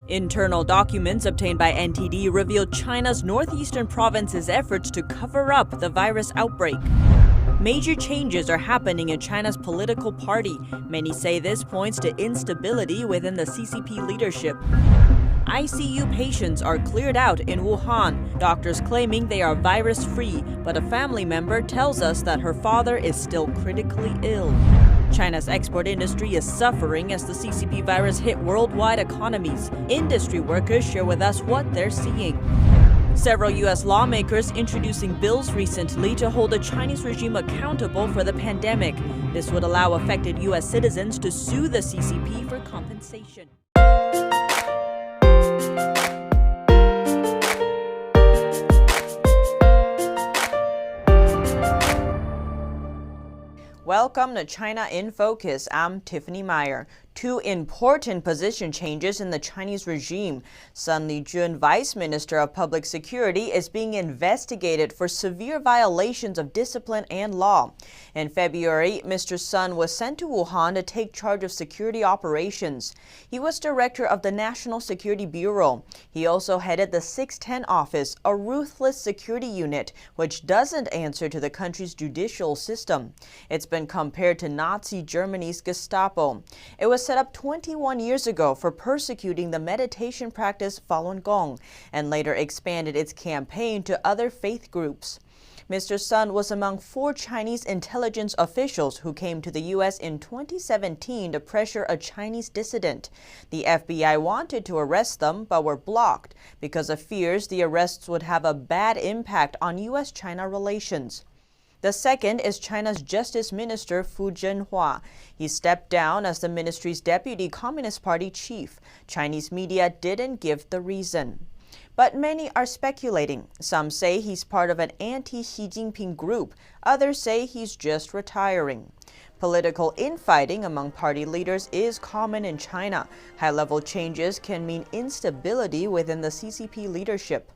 Internal documents obtained by NTD revealed China's northeastern province's efforts to cover up the virus outbreak. Major changes are happening in China's political party. Many say this points to instability within the CCP leadership. ICU patients are cleared out in Wuhan, doctors claiming they are virus-free, but a family member tells us that her father is still critically ill. China's export industry is suffering as the CCP virus hit worldwide economies. Industry workers share with us what they're seeing. Several U.S. lawmakers introducing bills recently to hold the Chinese regime accountable for the pandemic. This would allow affected U.S. citizens to sue the CCP for compensation. Welcome to China in Focus. I'm Tiffany Meyer. Two important position changes in the Chinese regime. Sun Lijun, Vice Minister of Public Security, is being investigated for severe violations of discipline and law. In February, Mr. Sun was sent to Wuhan to take charge of security operations. He was director of the National Security Bureau. He also headed the 610 office, a ruthless security unit which doesn't answer to the country's judicial system. It's been compared to Nazi Germany's Gestapo. It was set up 21 years ago for persecuting the meditation practice Falun Gong, and later expanded its campaign to other faith groups. Mr. Sun was among 4 Chinese intelligence officials who came to the U.S. in 2017 to pressure a Chinese dissident. The FBI wanted to arrest them, but were blocked because of fears the arrests would have a bad impact on U.S.-China relations. The second is China's Justice Minister Fu Zhenhua. He stepped down as the ministry's deputy Communist Party chief. Chinese media didn't give the reason. But many are speculating. Some say he's part of an anti-Xi Jinping group. Others say he's just retiring. Political infighting among party leaders is common in China. High-level changes can mean instability within the CCP leadership.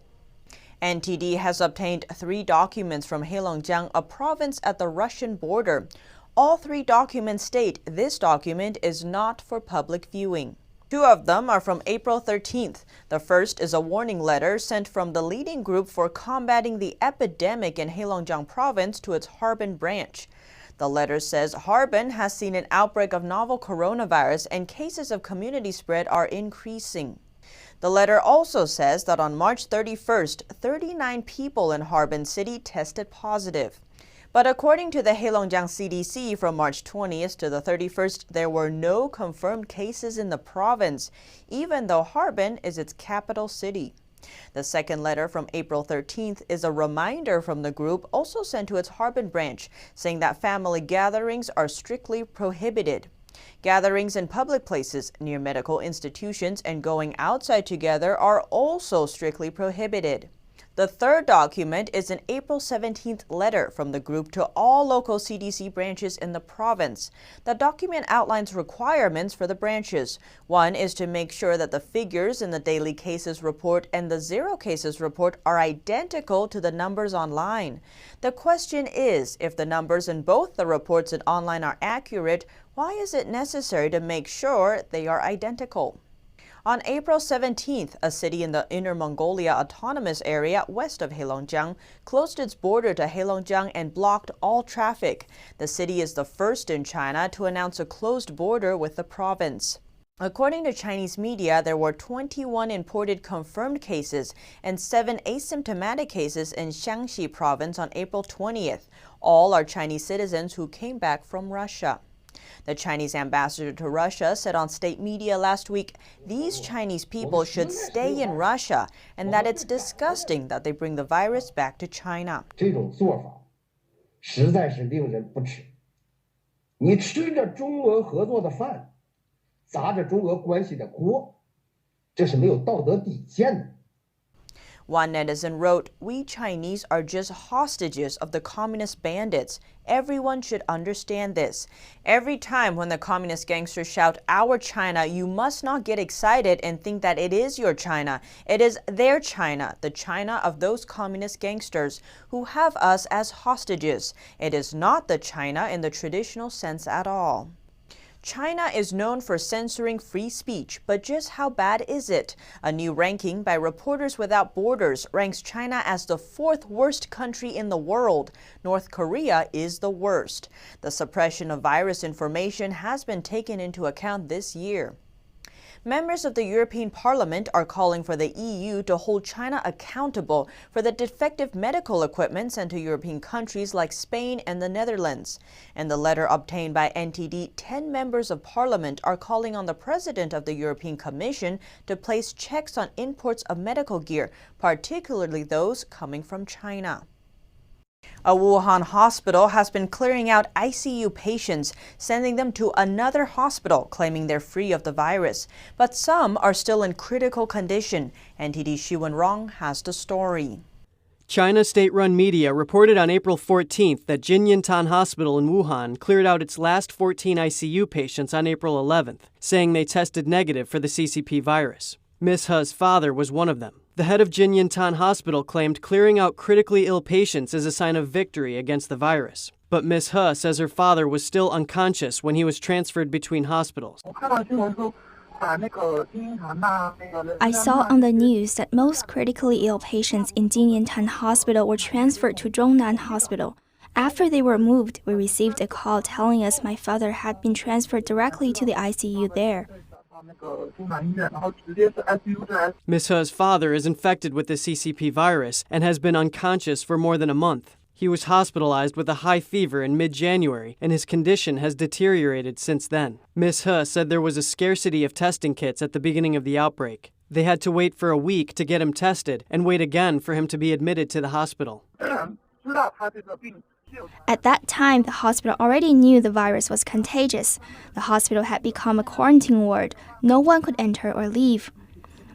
NTD has obtained 3 documents from Heilongjiang, a province at the Russian border. All 3 documents state this document is not for public viewing. 2 of them are from April 13th. The first is a warning letter sent from the leading group for combating the epidemic in Heilongjiang province to its Harbin branch. The letter says Harbin has seen an outbreak of novel coronavirus and cases of community spread are increasing. The letter also says that on March 31st, 39 people in Harbin City tested positive. But according to the Heilongjiang CDC, from March 20th to the 31st, there were no confirmed cases in the province, even though Harbin is its capital city. The second letter from April 13th is a reminder from the group also sent to its Harbin branch, saying that family gatherings are strictly prohibited. Gatherings in public places, near medical institutions, and going outside together are also strictly prohibited. The third document is an April 17th letter from the group to all local CDC branches in the province. The document outlines requirements for the branches. One is to make sure that the figures in the daily cases report and the zero cases report are identical to the numbers online. The question is, if the numbers in both the reports and online are accurate, why is it necessary to make sure they are identical? On April 17th, a city in the Inner Mongolia Autonomous Area west of Heilongjiang closed its border to Heilongjiang and blocked all traffic. The city is the first in China to announce a closed border with the province. According to Chinese media, there were 21 imported confirmed cases and 7 asymptomatic cases in Shaanxi province on April 20th. All are Chinese citizens who came back from Russia. The Chinese ambassador to Russia said on state media last week these Chinese people should stay in Russia and that it's disgusting that they bring the virus back to China. 这种做法实在是令人不齿。你吃着中俄合作的饭，砸着中俄关系的锅，这是没有道德底线的。 One netizen wrote, "We Chinese are just hostages of the communist bandits. Everyone should understand this. Every time when the communist gangsters shout, 'Our China,' you must not get excited and think that it is your China. It is their China, the China of those communist gangsters who have us as hostages. It is not the China in the traditional sense at all." China is known for censoring free speech, but just how bad is it? A new ranking by Reporters Without Borders ranks China as the fourth worst country in the world. North Korea is the worst. The suppression of virus information has been taken into account this year. Members of the European Parliament are calling for the EU to hold China accountable for the defective medical equipment sent to European countries like Spain and the Netherlands. In the letter obtained by NTD, 10 members of Parliament are calling on the President of the European Commission to place checks on imports of medical gear, particularly those coming from China. A Wuhan hospital has been clearing out ICU patients, sending them to another hospital, claiming they're free of the virus. But some are still in critical condition. NTD's Xu Wenrong has the story. China state-run media reported on April 14th that Jinyintan Hospital in Wuhan cleared out its last 14 ICU patients on April 11th, saying they tested negative for the CCP virus. Ms. He's father was one of them. The head of Jinyintan Hospital claimed clearing out critically ill patients is a sign of victory against the virus. But Ms. He says her father was still unconscious when he was transferred between hospitals. I saw on the news that most critically ill patients in Jinyintan Hospital were transferred to Zhongnan Hospital. After they were moved, we received a call telling us my father had been transferred directly to the ICU there. Ms. He's father is infected with the CCP virus and has been unconscious for more than a month. He was hospitalized with a high fever in mid-January, and his condition has deteriorated since then. Ms. He said there was a scarcity of testing kits at the beginning of the outbreak. They had to wait for a week to get him tested and wait again for him to be admitted to the hospital. At that time, the hospital already knew the virus was contagious. The hospital had become a quarantine ward. No one could enter or leave.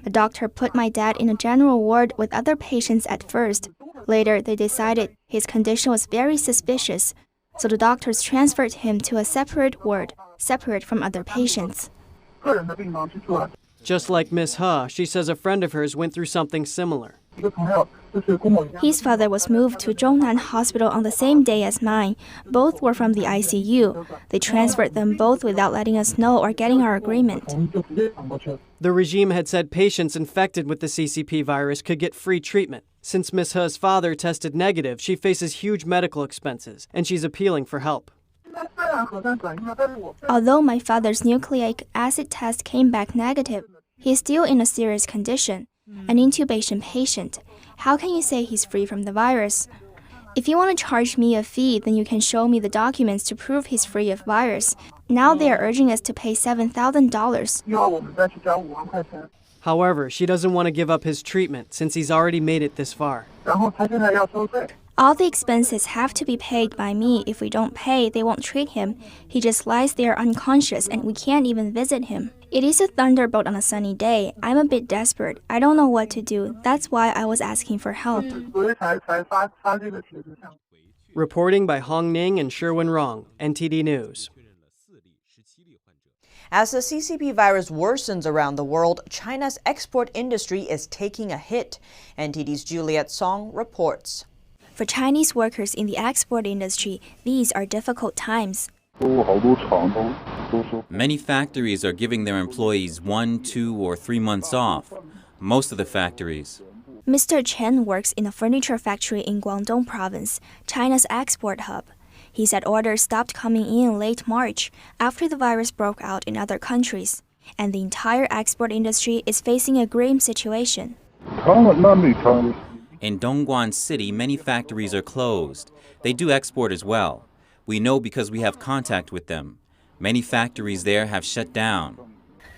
The doctor put my dad in a general ward with other patients at first. Later, they decided his condition was very suspicious, so the doctors transferred him to a separate ward, separate from other patients. Just like Ms. He, she says a friend of hers went through something similar. His father was moved to Zhongnan Hospital on the same day as mine. Both were from the ICU. They transferred them both without letting us know or getting our agreement. The regime had said patients infected with the CCP virus could get free treatment. Since Ms. He's father tested negative, she faces huge medical expenses, and she's appealing for help. Although my father's nucleic acid test came back negative, he is still in a serious condition, an intubation patient. How can you say he's free from the virus? If you want to charge me a fee, then you can show me the documents to prove he's free of virus. Now they are urging us to pay $7,000. However, she doesn't want to give up his treatment since he's already made it this far. All the expenses have to be paid by me. If we don't pay, they won't treat him. He just lies there unconscious and we can't even visit him. It is a thunderbolt on a sunny day. I'm a bit desperate. I don't know what to do. That's why I was asking for help. Reporting by Hong Ning and Xu Wenrong, NTD News. As the CCP virus worsens around the world, China's export industry is taking a hit. NTD's Juliet Song reports. For Chinese workers in the export industry, these are difficult times. Many factories are giving their employees 1, 2, or 3 months off. Most of the factories. Mr. Chen works in a furniture factory in Guangdong province, China's export hub. He said orders stopped coming in late March after the virus broke out in other countries, and the entire export industry is facing a grim situation. In Dongguan City, many factories are closed. They do export as well. We know because we have contact with them. Many factories there have shut down.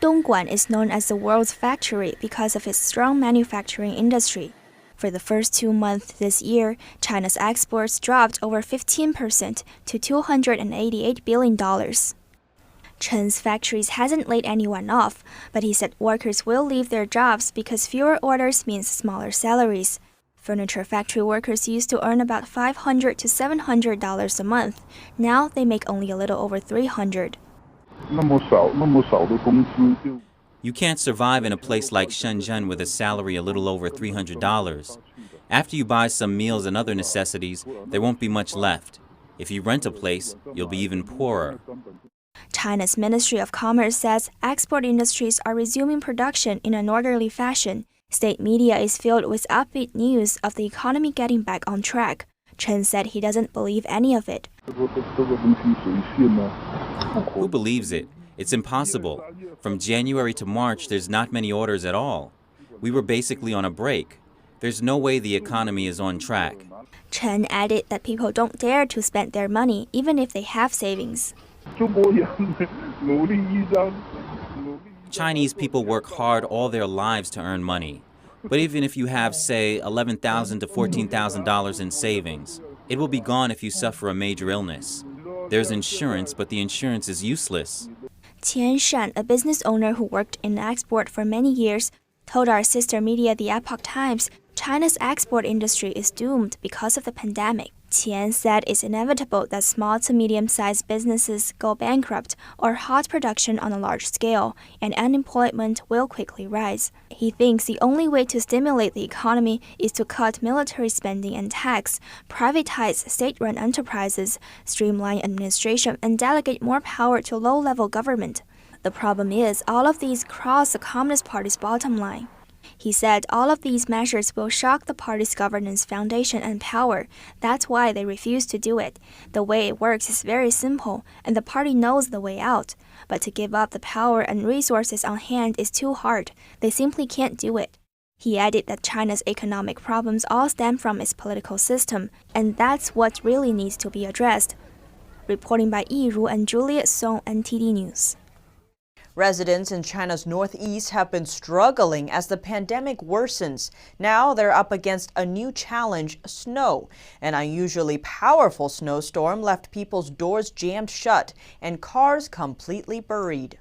Dongguan is known as the world's factory because of its strong manufacturing industry. For the first 2 months this year, China's exports dropped over 15% to $288 billion. Chen's factories hasn't laid anyone off, but he said workers will leave their jobs because fewer orders means smaller salaries. Furniture factory workers used to earn about $500 to $700 a month. Now they make only a little over $300. You can't survive in a place like Shenzhen with a salary a little over $300. After you buy some meals and other necessities, there won't be much left. If you rent a place, you'll be even poorer. China's Ministry of Commerce says export industries are resuming production in an orderly fashion. State media is filled with upbeat news of the economy getting back on track. Chen said he doesn't believe any of it. Who believes it? It's impossible. From January to March, there's not many orders at all. We were basically on a break. There's no way the economy is on track. Chen added that people don't dare to spend their money even if they have savings. Chinese people work hard all their lives to earn money. But even if you have, say, $11,000 to $14,000 in savings, it will be gone if you suffer a major illness. There's insurance, but the insurance is useless. Qian Shan, a business owner who worked in export for many years, told our sister media The Epoch Times China's export industry is doomed because of the pandemic. Qian said it's inevitable that small to medium-sized businesses go bankrupt or halt production on a large scale, and unemployment will quickly rise. He thinks the only way to stimulate the economy is to cut military spending and tax, privatize state-run enterprises, streamline administration, and delegate more power to low-level government. The problem is, all of these cross the Communist Party's bottom line. He said all of these measures will shock the party's governance foundation and power. That's why they refuse to do it. The way it works is very simple, and the party knows the way out. But to give up the power and resources on hand is too hard. They simply can't do it. He added that China's economic problems all stem from its political system, and that's what really needs to be addressed. Reporting by Yi Ru and Juliet Song, NTD News. Residents in China's northeast have been struggling as the pandemic worsens. Now they're up against a new challenge, snow. An unusually powerful snowstorm left people's doors jammed shut and cars completely buried.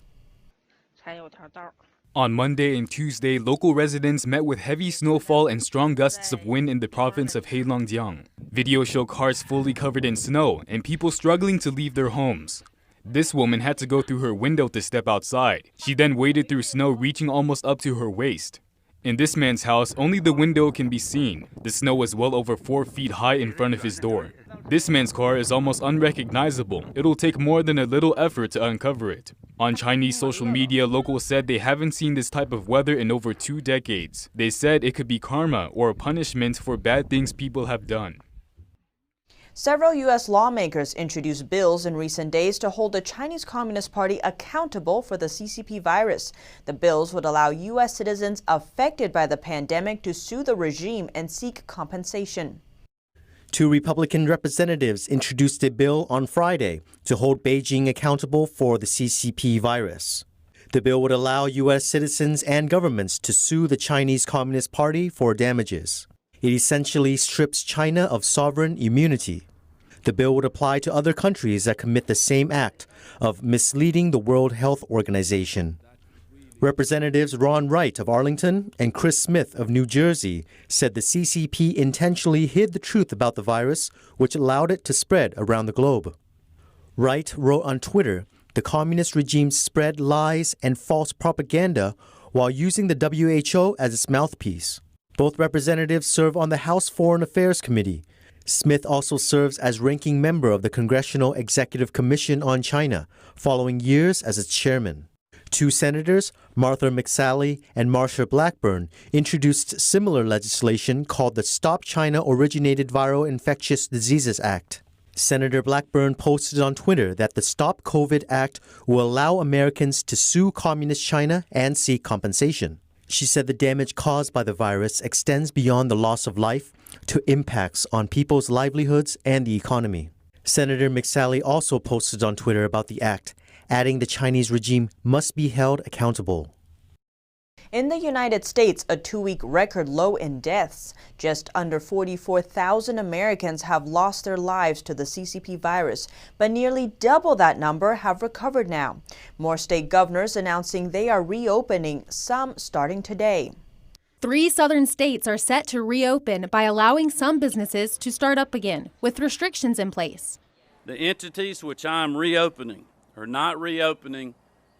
On Monday and Tuesday, local residents met with heavy snowfall and strong gusts of wind in the province of Heilongjiang. Videos show cars fully covered in snow and people struggling to leave their homes. This woman had to go through her window to step outside. She then waded through snow reaching almost up to her waist. In this man's house, only the window can be seen. The snow was well over 4 feet high in front of his door. This man's car is almost unrecognizable. It'll take more than a little effort to uncover it. On Chinese social media, locals said they haven't seen this type of weather in over 2 decades. They said it could be karma or punishment for bad things people have done. Several U.S. lawmakers introduced bills in recent days to hold the Chinese Communist Party accountable for the CCP virus. The bills would allow U.S. citizens affected by the pandemic to sue the regime and seek compensation. 2 Republican representatives introduced a bill on Friday to hold Beijing accountable for the CCP virus. The bill would allow U.S. citizens and governments to sue the Chinese Communist Party for damages. It essentially strips China of sovereign immunity. The bill would apply to other countries that commit the same act of misleading the World Health Organization. Representatives Ron Wright of Arlington and Chris Smith of New Jersey said the CCP intentionally hid the truth about the virus, which allowed it to spread around the globe. Wright wrote on Twitter, the communist regime spread lies and false propaganda while using the WHO as its mouthpiece. Both representatives serve on the House Foreign Affairs Committee. Smith also serves as ranking member of the Congressional Executive Commission on China, following years as its chairman. 2 senators, Martha McSally and Marsha Blackburn, introduced similar legislation called the Stop China Originated Viral Infectious Diseases Act. Senator Blackburn posted on Twitter that the Stop COVID Act will allow Americans to sue Communist China and seek compensation. She said the damage caused by the virus extends beyond the loss of life to impacts on people's livelihoods and the economy. Senator McSally also posted on Twitter about the act, adding the Chinese regime must be held accountable. In the United States, a 2-week record low in deaths. Just under 44,000 Americans have lost their lives to the CCP virus, but nearly double that number have recovered now. More state governors announcing they are reopening, some starting today. 3 southern states are set to reopen by allowing some businesses to start up again, with restrictions in place. The entities which I am reopening are not reopening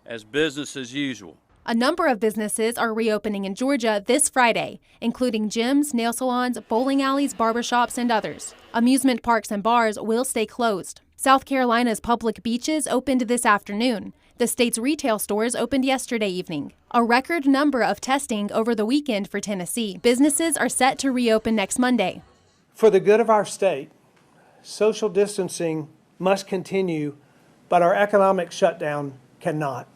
as business as usual. A number of businesses are reopening in Georgia this Friday, including gyms, nail salons, bowling alleys, barbershops, and others. Amusement parks and bars will stay closed. South Carolina's public beaches opened this afternoon. The state's retail stores opened yesterday evening. A record number of testing over the weekend for Tennessee. Businesses are set to reopen next Monday. For the good of our state, social distancing must continue, but our economic shutdown cannot.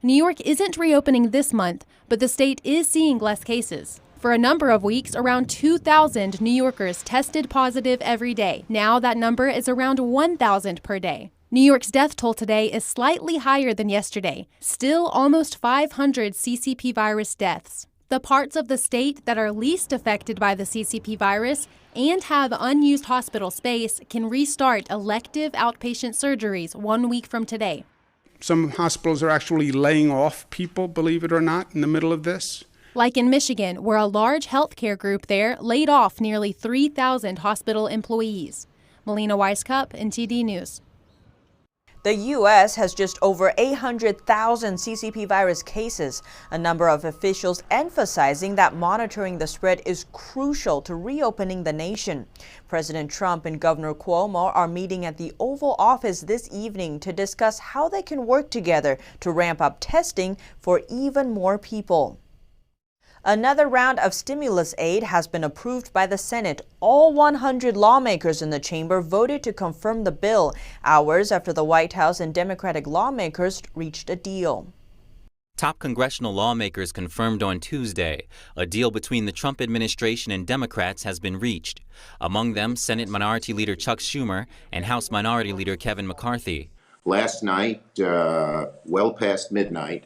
New York isn't reopening this month, but the state is seeing less cases. For a number of weeks, around 2,000 New Yorkers tested positive every day. Now that number is around 1,000 per day. New York's death toll today is slightly higher than yesterday, still almost 500 CCP virus deaths. The parts of the state that are least affected by the CCP virus and have unused hospital space can restart elective outpatient surgeries 1 week from today. Some hospitals are actually laying off people, believe it or not, in the middle of this. Like in Michigan, where a large healthcare group there laid off nearly 3,000 hospital employees. Melina Weiskup, NTD News. The U.S. has just over 800,000 CCP virus cases, a number of officials emphasizing that monitoring the spread is crucial to reopening the nation. President Trump and Governor Cuomo are meeting at the Oval Office this evening to discuss how they can work together to ramp up testing for even more people. Another round of stimulus aid has been approved by the Senate. All 100 lawmakers in the chamber voted to confirm the bill, hours after the White House and Democratic lawmakers reached a deal. Top congressional lawmakers confirmed on Tuesday a deal between the Trump administration and Democrats has been reached. Among them, Senate Minority Leader Chuck Schumer and House Minority Leader Kevin McCarthy. Last night, well past midnight,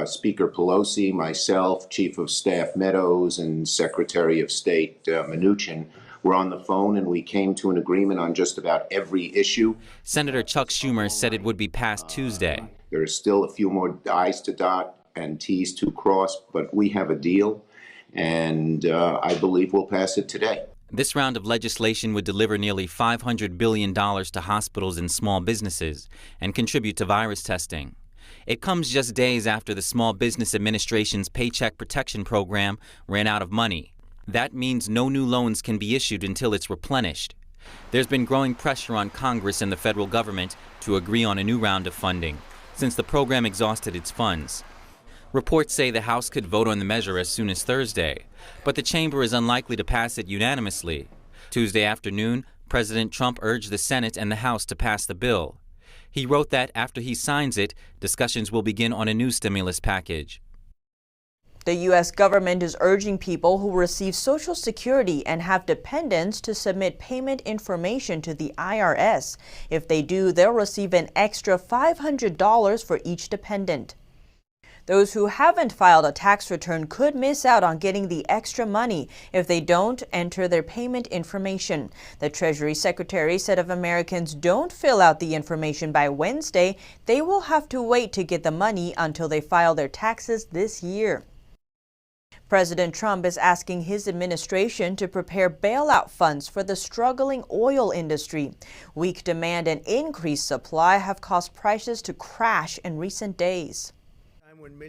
Speaker Pelosi, myself, Chief of Staff Meadows, and Secretary of State Mnuchin were on the phone, and we came to an agreement on just about every issue. Senator Chuck Schumer said it would be passed Tuesday. There are still a few more I's to dot and T's to cross, but we have a deal, and I believe we'll pass it today. This round of legislation would deliver nearly $500 billion to hospitals and small businesses and contribute to virus testing. It comes just days after the Small Business Administration's Paycheck Protection Program ran out of money. That means no new loans can be issued until it's replenished. There's been growing pressure on Congress and the federal government to agree on a new round of funding, since the program exhausted its funds. Reports say the House could vote on the measure as soon as Thursday, but the chamber is unlikely to pass it unanimously. Tuesday afternoon, President Trump urged the Senate and the House to pass the bill. He wrote that after he signs it, discussions will begin on a new stimulus package. The U.S. government is urging people who receive Social Security and have dependents to submit payment information to the IRS. If they do, they'll receive an extra $500 for each dependent. Those who haven't filed a tax return could miss out on getting the extra money if they don't enter their payment information. The Treasury Secretary said if Americans don't fill out the information by Wednesday, they will have to wait to get the money until they file their taxes this year. President Trump is asking his administration to prepare bailout funds for the struggling oil industry. Weak demand and increased supply have caused prices to crash in recent days.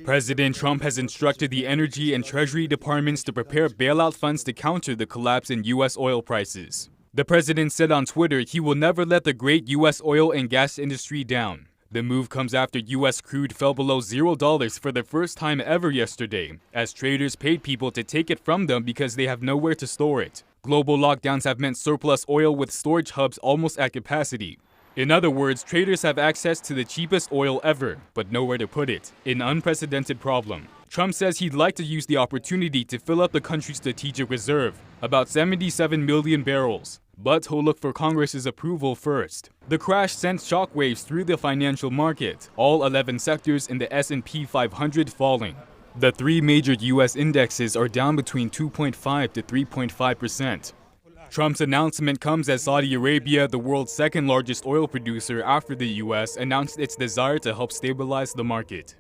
President Trump has instructed the Energy and Treasury Departments to prepare bailout funds to counter the collapse in U.S. oil prices. The president said on Twitter he will never let the great U.S. oil and gas industry down. The move comes after U.S. crude fell below $0 for the first time ever yesterday, as traders paid people to take it from them because they have nowhere to store it. Global lockdowns have meant surplus oil with storage hubs almost at capacity. In other words, traders have access to the cheapest oil ever, but nowhere to put it. An unprecedented problem. Trump says he'd like to use the opportunity to fill up the country's strategic reserve, about 77 million barrels. But he'll look for Congress's approval first. The crash sent shockwaves through the financial market, all 11 sectors in the S&P 500 falling. The three major U.S. indexes are down between 2.5 to 3.5%. Trump's announcement comes as Saudi Arabia, the world's second largest oil producer after the U.S., announced its desire to help stabilize the market.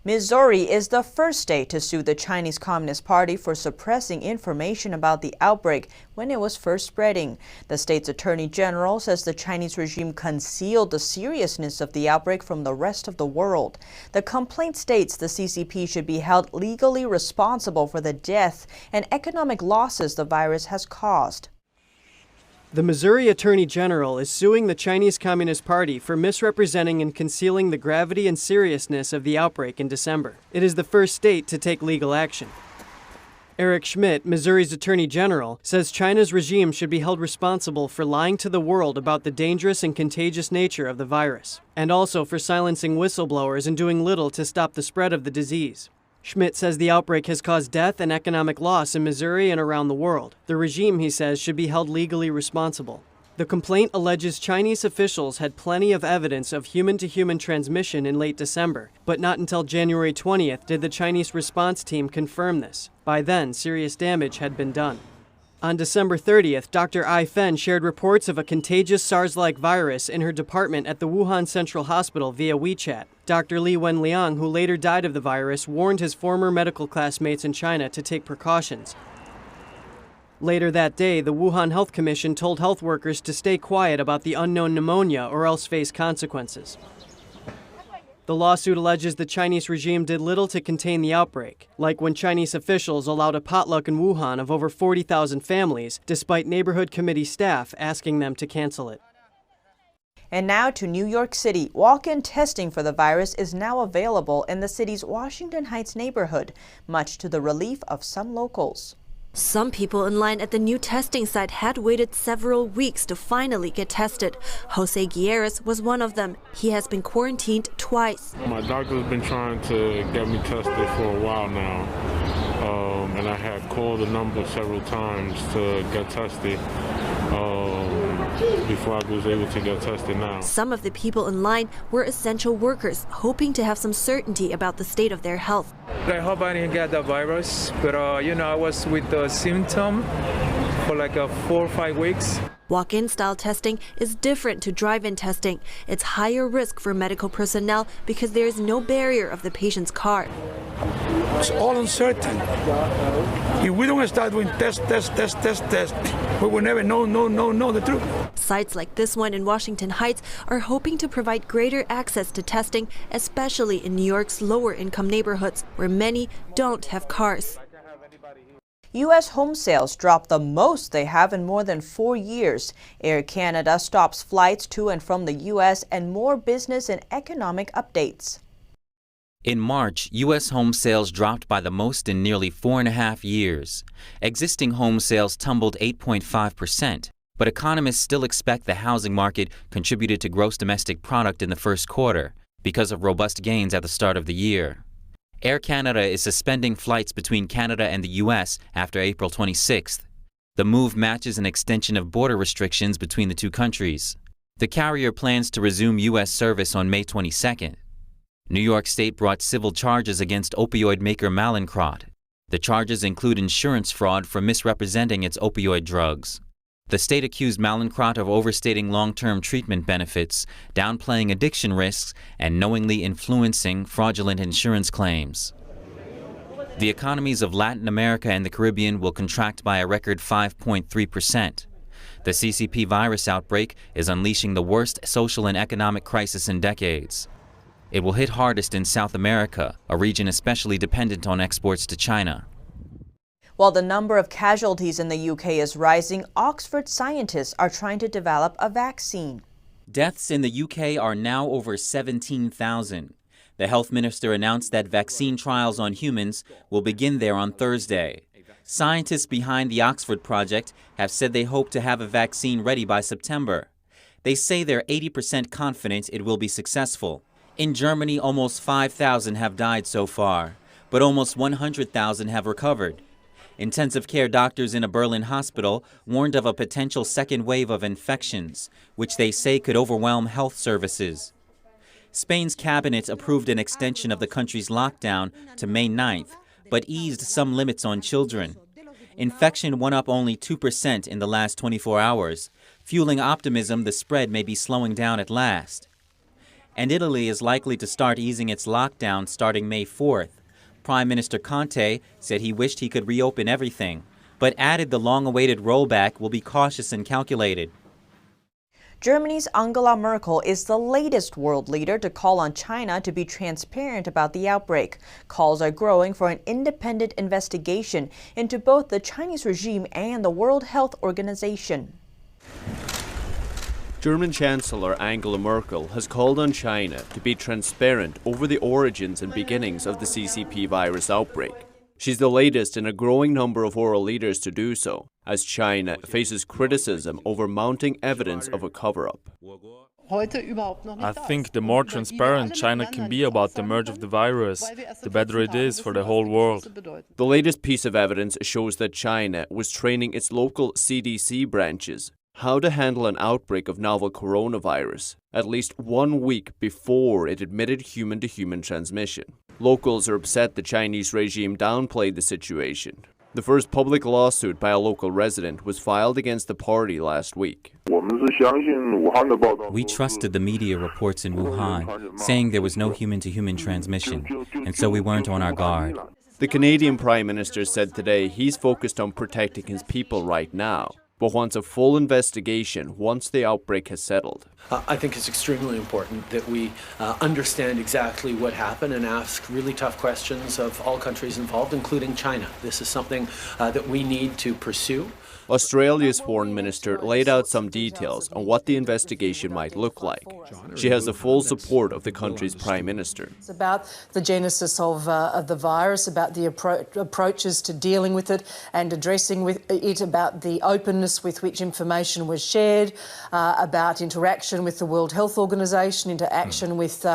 Missouri is the first state to sue the Chinese Communist Party for suppressing information about the outbreak when it was first spreading. The state's attorney general says the Chinese regime concealed the seriousness of the outbreak from the rest of the world. The complaint states the CCP should be held legally responsible for the death and economic losses the virus has caused. The Missouri Attorney General is suing the Chinese Communist Party for misrepresenting and concealing the gravity and seriousness of the outbreak in December. It is the first state to take legal action. Eric Schmidt, Missouri's Attorney General, says China's regime should be held responsible for lying to the world about the dangerous and contagious nature of the virus, and also for silencing whistleblowers and doing little to stop the spread of the disease. Schmidt says the outbreak has caused death and economic loss in Missouri and around the world. The regime, he says, should be held legally responsible. The complaint alleges Chinese officials had plenty of evidence of human-to-human transmission in late December, but not until January 20th did the Chinese response team confirm this. By then, serious damage had been done. On December 30th, Dr. Ai Fen shared reports of a contagious SARS-like virus in her department at the Wuhan Central Hospital via WeChat. Dr. Li Wenliang, who later died of the virus, warned his former medical classmates in China to take precautions. Later that day, the Wuhan Health Commission told health workers to stay quiet about the unknown pneumonia or else face consequences. The lawsuit alleges the Chinese regime did little to contain the outbreak, like when Chinese officials allowed a potluck in Wuhan of over 40,000 families, despite neighborhood committee staff asking them to cancel it. And now to New York City. Walk-in testing for the virus is now available in the city's Washington Heights neighborhood, much to the relief of some locals. Some people in line at the new testing site had waited several weeks to finally get tested. Jose Guilleras was one of them. He has been quarantined twice. My doctor's been trying to get me tested for a while now, and I had called the number several times to get tested before I was able to get tested now. Some of the people in line were essential workers, hoping to have some certainty about the state of their health. I hope I didn't get the virus, but I was with the symptom for like 4 or 5 weeks. Walk-in style testing is different to drive-in testing. It's higher risk for medical personnel because there is no barrier of the patient's car. It's all uncertain. If we don't start doing test, we will never know the truth. Sites like this one in Washington Heights are hoping to provide greater access to testing, especially in New York's lower-income neighborhoods, where many don't have cars. U.S. home sales dropped the most they have in more than 4 years. Air Canada stops flights to and from the U.S. and more business and economic updates. In March, U.S. home sales dropped by the most in nearly 4.5 years. Existing home sales tumbled 8.5%, but economists still expect the housing market contributed to gross domestic product in the first quarter because of robust gains at the start of the year. Air Canada is suspending flights between Canada and the U.S. after April 26th. The move matches an extension of border restrictions between the two countries. The carrier plans to resume U.S. service on May 22nd. New York State brought civil charges against opioid maker Mallinckrodt. The charges include insurance fraud for misrepresenting its opioid drugs. The state accused Mallinckrodt of overstating long-term treatment benefits, downplaying addiction risks, and knowingly influencing fraudulent insurance claims. The economies of Latin America and the Caribbean will contract by a record 5.3%. The CCP virus outbreak is unleashing the worst social and economic crisis in decades. It will hit hardest in South America, a region especially dependent on exports to China. While the number of casualties in the UK is rising, Oxford scientists are trying to develop a vaccine. Deaths in the UK are now over 17,000. The health minister announced that vaccine trials on humans will begin there on Thursday. Scientists behind the Oxford project have said they hope to have a vaccine ready by September. They say they're 80% confident it will be successful. In Germany, almost 5,000 have died so far, but almost 100,000 have recovered. Intensive care doctors in a Berlin hospital warned of a potential second wave of infections, which they say could overwhelm health services. Spain's cabinet approved an extension of the country's lockdown to May 9th, but eased some limits on children. Infection went up only 2% in the last 24 hours, fueling optimism the spread may be slowing down at last. And Italy is likely to start easing its lockdown starting May 4th. Prime Minister Conte said he wished he could reopen everything, but added the long-awaited rollback will be cautious and calculated. Germany's Angela Merkel is the latest world leader to call on China to be transparent about the outbreak. Calls are growing for an independent investigation into both the Chinese regime and the World Health Organization. German Chancellor Angela Merkel has called on China to be transparent over the origins and beginnings of the CCP virus outbreak. She's the latest in a growing number of world leaders to do so, as China faces criticism over mounting evidence of a cover-up. I think the more transparent China can be about the merge of the virus, the better it is for the whole world. The latest piece of evidence shows that China was training its local CDC branches how to handle an outbreak of novel coronavirus, at least 1 week before it admitted human-to-human transmission. Locals are upset the Chinese regime downplayed the situation. The first public lawsuit by a local resident was filed against the party last week. We trusted the media reports in Wuhan, saying there was no human-to-human transmission, and so we weren't on our guard. The Canadian Prime Minister said today he's focused on protecting his people right now, but wants a full investigation once the outbreak has settled. I think it's extremely important that we understand exactly what happened and ask really tough questions of all countries involved, including China. This is something that we need to pursue. Australia's foreign minister laid out some details on what the investigation might look like. She has the full support of the country's prime minister. It's about the genesis of the virus, about the approaches to dealing with it and addressing it, about the openness with which information was shared, about interaction with the World Health Organization, interaction with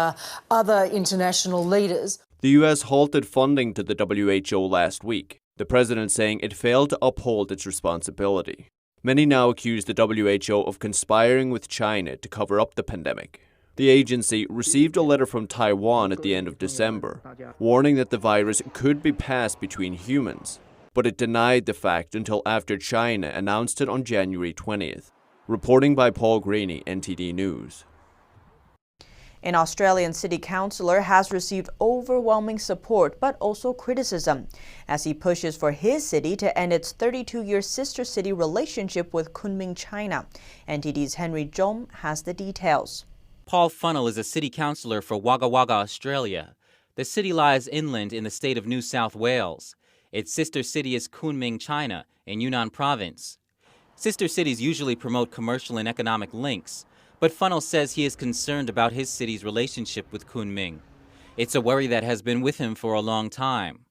other international leaders. The US halted funding to the WHO last week, the president saying it failed to uphold its responsibility. Many now accuse the WHO of conspiring with China to cover up the pandemic. The agency received a letter from Taiwan at the end of December, warning that the virus could be passed between humans, but it denied the fact until after China announced it on January 20th. Reporting by Paul Greaney, NTD News. An Australian city councillor has received overwhelming support but also criticism as he pushes for his city to end its 32-year sister city relationship with Kunming, China. NTD's Henry Zhong has the details. Paul Funnell is a city councillor for Wagga Wagga, Australia. The city lies inland in the state of New South Wales. Its sister city is Kunming, China, in Yunnan province. Sister cities usually promote commercial and economic links, but Funnell says he is concerned about his city's relationship with Kunming. It's a worry that has been with him for a long time.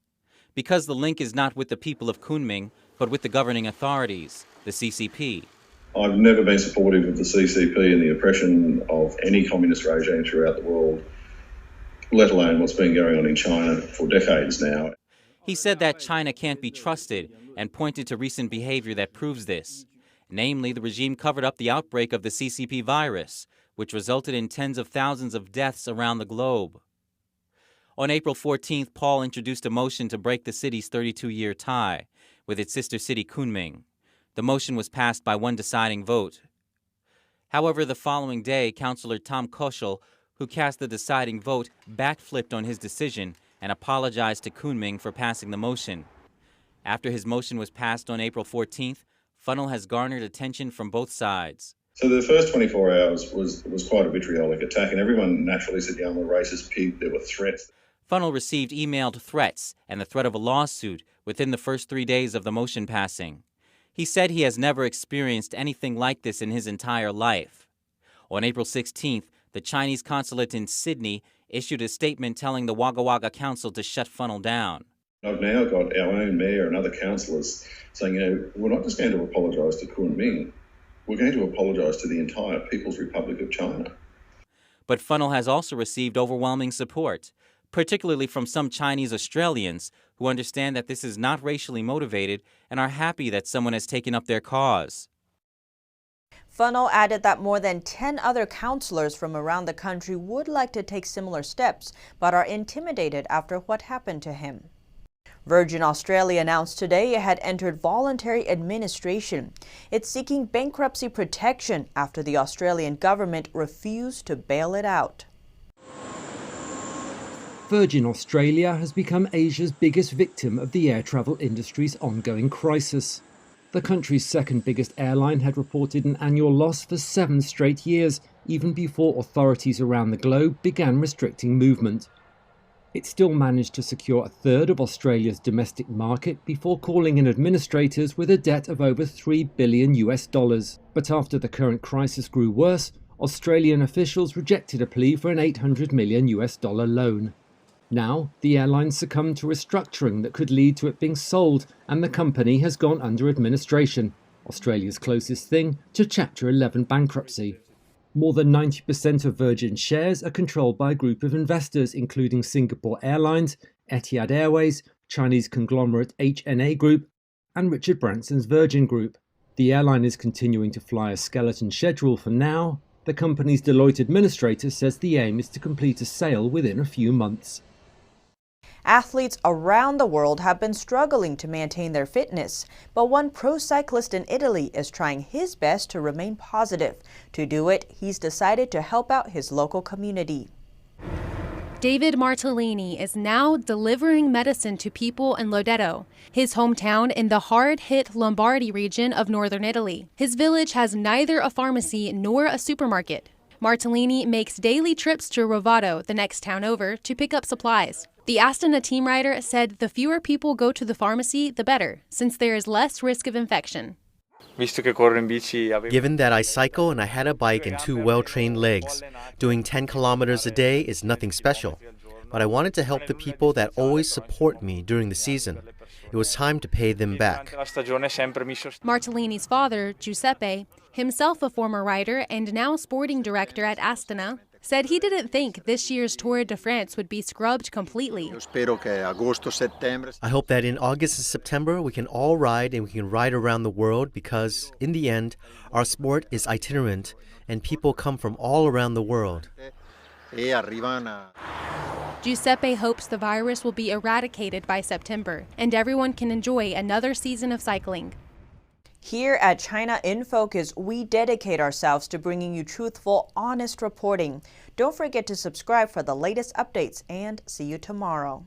Because the link is not with the people of Kunming, but with the governing authorities, the CCP. I've never been supportive of the CCP and the oppression of any communist regime throughout the world, let alone what's been going on in China for decades now. He said that China can't be trusted and pointed to recent behavior that proves this. Namely, the regime covered up the outbreak of the CCP virus, which resulted in tens of thousands of deaths around the globe. On April 14th, Paul introduced a motion to break the city's 32-year tie with its sister city Kunming. The motion was passed by one deciding vote. However, the following day, Councillor Tom Koschel, who cast the deciding vote, backflipped on his decision and apologized to Kunming for passing the motion. After his motion was passed on April 14th, Funnell has garnered attention from both sides. So the first 24 hours was quite a vitriolic attack, and everyone naturally said, "Yeah, I'm a racist pig." There were threats. Funnell received emailed threats and the threat of a lawsuit within the first 3 days of the motion passing. He said he has never experienced anything like this in his entire life. On April 16th, the Chinese consulate in Sydney issued a statement telling the Wagga Wagga Council to shut Funnell down. I've now got our own mayor and other councillors saying, we're not just going to apologise to Kunming, we're going to apologise to the entire People's Republic of China. But Funnell has also received overwhelming support, particularly from some Chinese Australians who understand that this is not racially motivated and are happy that someone has taken up their cause. Funnell added that more than 10 other councillors from around the country would like to take similar steps, but are intimidated after what happened to him. Virgin Australia announced today it had entered voluntary administration. It's seeking bankruptcy protection after the Australian government refused to bail it out. Virgin Australia has become Asia's biggest victim of the air travel industry's ongoing crisis. The country's second biggest airline had reported an annual loss for 7 straight years, even before authorities around the globe began restricting movement. It still managed to secure a third of Australia's domestic market before calling in administrators with a debt of over $3 billion. But after the current crisis grew worse, Australian officials rejected a plea for an $800 million loan. Now, the airline succumbed to restructuring that could lead to it being sold, and the company has gone under administration, Australia's closest thing to Chapter 11 bankruptcy. More than 90% of Virgin shares are controlled by a group of investors, including Singapore Airlines, Etihad Airways, Chinese conglomerate HNA Group, and Richard Branson's Virgin Group. The airline is continuing to fly a skeleton schedule for now. The company's Deloitte administrator says the aim is to complete a sale within a few months. Athletes around the world have been struggling to maintain their fitness, but one pro cyclist in Italy is trying his best to remain positive. To do it, he's decided to help out his local community. David Martellini is now delivering medicine to people in Lodeto, his hometown in the hard-hit Lombardy region of northern Italy. His village has neither a pharmacy nor a supermarket. Martellini makes daily trips to Rovato, the next town over, to pick up supplies. The Astana team rider said the fewer people go to the pharmacy, the better, since there is less risk of infection. Given that I cycle and I had a bike and two well-trained legs, doing 10 kilometers a day is nothing special. But I wanted to help the people that always support me during the season. It was time to pay them back. Martellini's father, Giuseppe, himself a former rider and now sporting director at Astana, said he didn't think this year's Tour de France would be scrubbed completely. I hope that in August and September we can all ride and we can ride around the world because, in the end, our sport is itinerant and people come from all around the world. Giuseppe hopes the virus will be eradicated by September and everyone can enjoy another season of cycling. Here at China in Focus, we dedicate ourselves to bringing you truthful, honest reporting. Don't forget to subscribe for the latest updates and see you tomorrow.